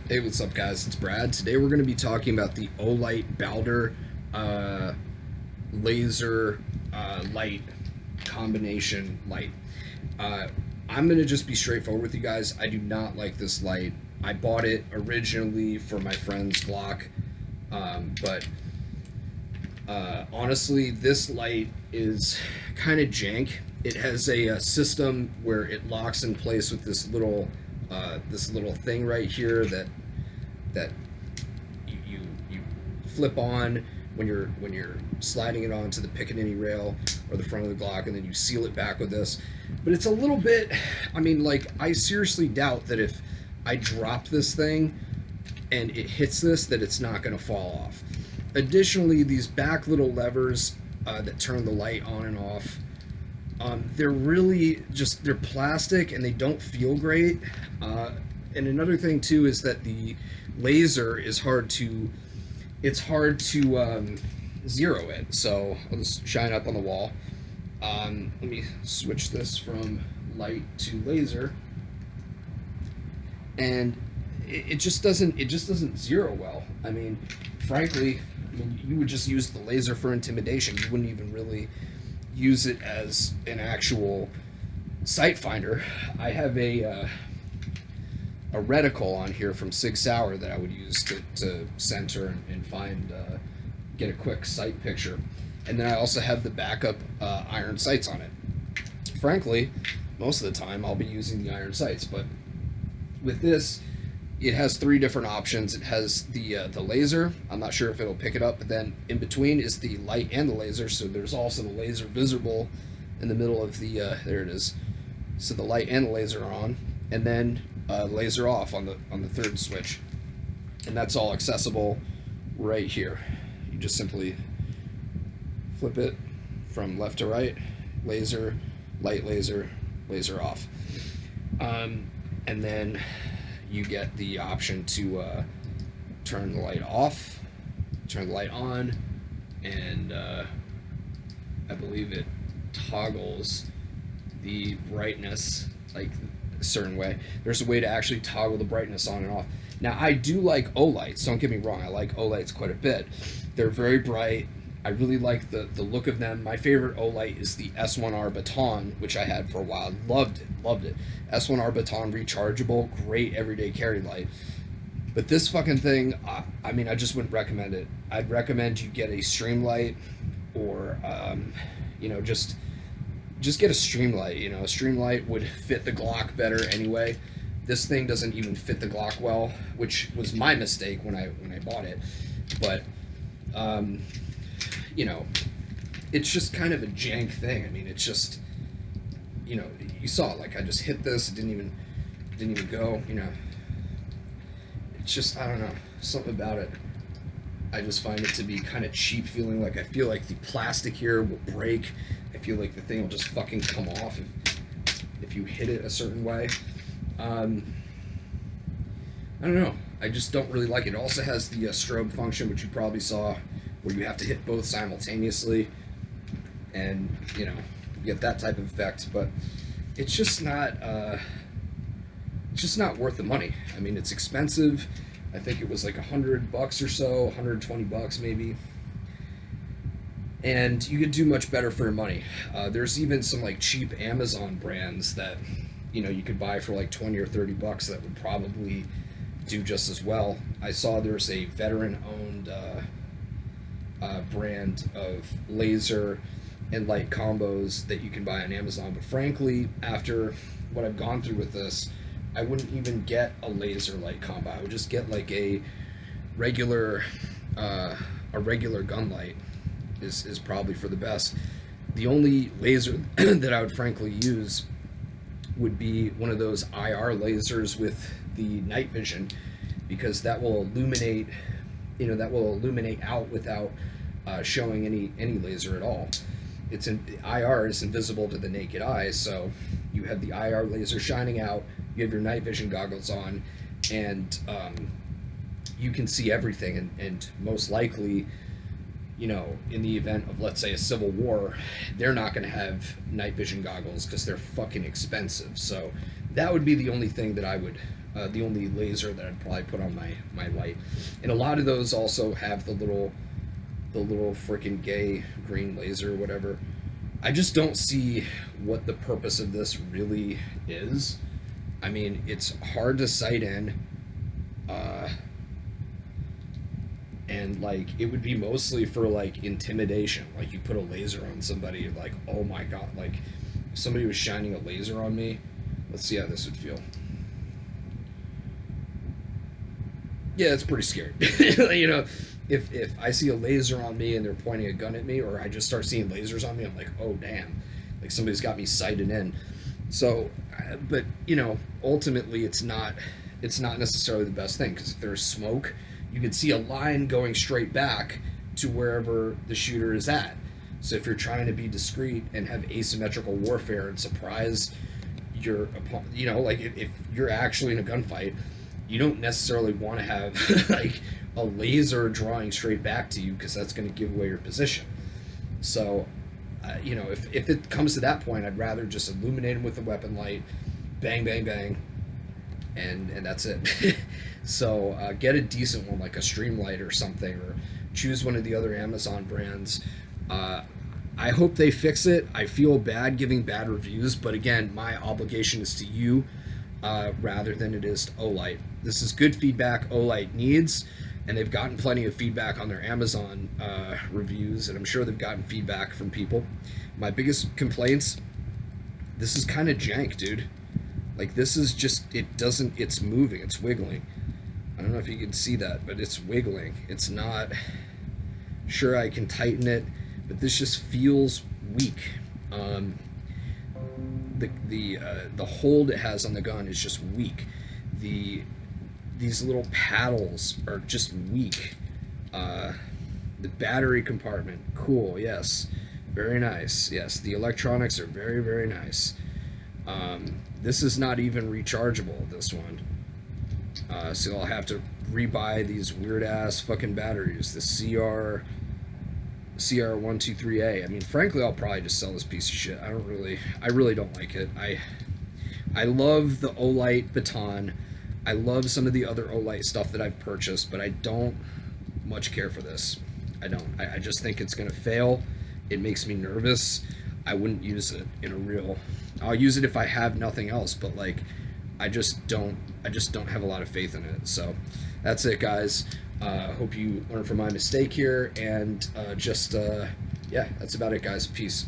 Hey, what's up, guys? It's Brad. Today we're going to be talking about the Olight Baldr uh, laser light combination light. Uh, I'm going to just be straightforward with you guys. I do not like this light. I bought it originally for my friend's Glock, but honestly, this light is kind of jank. It has a system where it locks in place with this little thing right here that you flip on when you're sliding it onto the Pickaninny rail or the front of the Glock, and then you seal it back with this. But it's a little bit. I mean, like, I seriously doubt that if I drop this thing and it hits this, that it's not going to fall off. Additionally, these back little levers that turn the light on and off, they're really just, they're plastic and they don't feel great. And another thing too is that the laser is hard to zero it. So I'll just shine up on the wall. Let me switch this from light to laser, and it just doesn't zero well. I mean, frankly, you would just use the laser for intimidation. You wouldn't even really use it as an actual sight finder. I have a reticle on here from Sig Sauer that I would use to center and find, get a quick sight picture. And then I also have the backup iron sights on it. Frankly, most of the time I'll be using the iron sights, but with this, it has three different options. It has the laser. I'm not sure if it'll pick it up, but then in between is the light and the laser. So there's also the laser visible in the middle of the there it is. So the light and the laser are on, and then laser off on the third switch, and that's all accessible right here. You just simply flip it from left to right, laser, light, laser, laser off, and then you get the option to turn the light off, turn the light on, and I believe it toggles the brightness like a certain way. There's a way to actually toggle the brightness on and off. Now, I do like Olights, don't get me wrong, I like Olights quite a bit. They're very bright. I really like the look of them. My favorite Olight is the S1R Baton, which I had for a while. Loved it. S1R Baton rechargeable, great everyday carry light. But this fucking thing, I mean, I just wouldn't recommend it. I'd recommend you get a Streamlight, or just get a Streamlight. A Streamlight would fit the Glock better anyway. This thing doesn't even fit the Glock well, which was my mistake when I bought it. But it's just kind of a jank thing. I mean, it's just, you saw it. Like, I just hit this, it didn't even go. It's just, I don't know, something about it. I just find it to be kind of cheap feeling. Like, I feel like the plastic here will break. I feel like the thing will just fucking come off if you hit it a certain way. I don't know. I just don't really like it. It also has the strobe function, which you probably saw, where you have to hit both simultaneously, and you get that type of effect. But it's just not worth the money. I mean, it's expensive. I think it was like $100 or so, $120 maybe, and you could do much better for your money. There's even some like cheap Amazon brands that you could buy for like $20 or $30 that would probably do just as well. I saw there's a veteran-owned brand of laser and light combos that you can buy on Amazon. But frankly, after what I've gone through with this, I wouldn't even get a laser light combo. I would just get like a regular gun light is probably for the best. The only laser that I would frankly use would be one of those IR lasers with the night vision, because that will illuminate out without showing any laser at all. IR is invisible to the naked eye, so you have the IR laser shining out, you have your night vision goggles on, and you can see everything, and most likely, in the event of, let's say, a civil war, they're not going to have night vision goggles because they're fucking expensive. So that would be the only thing that I would The only laser that I'd probably put on my light. And a lot of those also have the little freaking gay green laser or whatever. I just don't see what the purpose of this really is. I mean, it's hard to sight in, and like it would be mostly for like intimidation. Like you put a laser on somebody, like, oh my god, like if somebody was shining a laser on me. Let's see how this would feel. Yeah, it's pretty scary. You know, if I see a laser on me and they're pointing a gun at me, or I just start seeing lasers on me, I'm like, oh damn, like somebody's got me sighted in. So, but you know, ultimately, it's not necessarily the best thing, because if there's smoke, you could see a line going straight back to wherever the shooter is at. So if you're trying to be discreet and have asymmetrical warfare and surprise your opponent, you know, like if you're actually in a gunfight, you don't necessarily want to have like a laser drawing straight back to you, because that's going to give away your position. So, you know, if it comes to that point, I'd rather just illuminate them with the weapon light, bang, bang, bang, and that's it. So get a decent one, like a Streamlight or something, or choose one of the other Amazon brands. I hope they fix it. I feel bad giving bad reviews, but again, my obligation is to you rather than it is to Olight. This is good feedback Olight needs, and they've gotten plenty of feedback on their Amazon reviews, and I'm sure they've gotten feedback from people. My biggest complaints, this is kind of jank, dude. Like, this is just, it's moving, it's wiggling. I don't know if you can see that, but it's wiggling. It's not, sure I can tighten it, but this just feels weak. The hold it has on the gun is just weak. These little paddles are just weak. The battery compartment, cool, yes, very nice. Yes, the electronics are very, very nice. This is not even rechargeable, this one. So I'll have to rebuy these weird ass fucking batteries. The CR123A. I mean, frankly, I'll probably just sell this piece of shit. I really don't like it. I love the Olight baton. I love some of the other Olight stuff that I've purchased, but I don't much care for this. I don't. I just think it's gonna fail. It makes me nervous. I wouldn't use it in a real. I'll use it if I have nothing else, but like, I just don't have a lot of faith in it. So that's it, guys. Hope you learn from my mistake here, and yeah, that's about it, guys. Peace.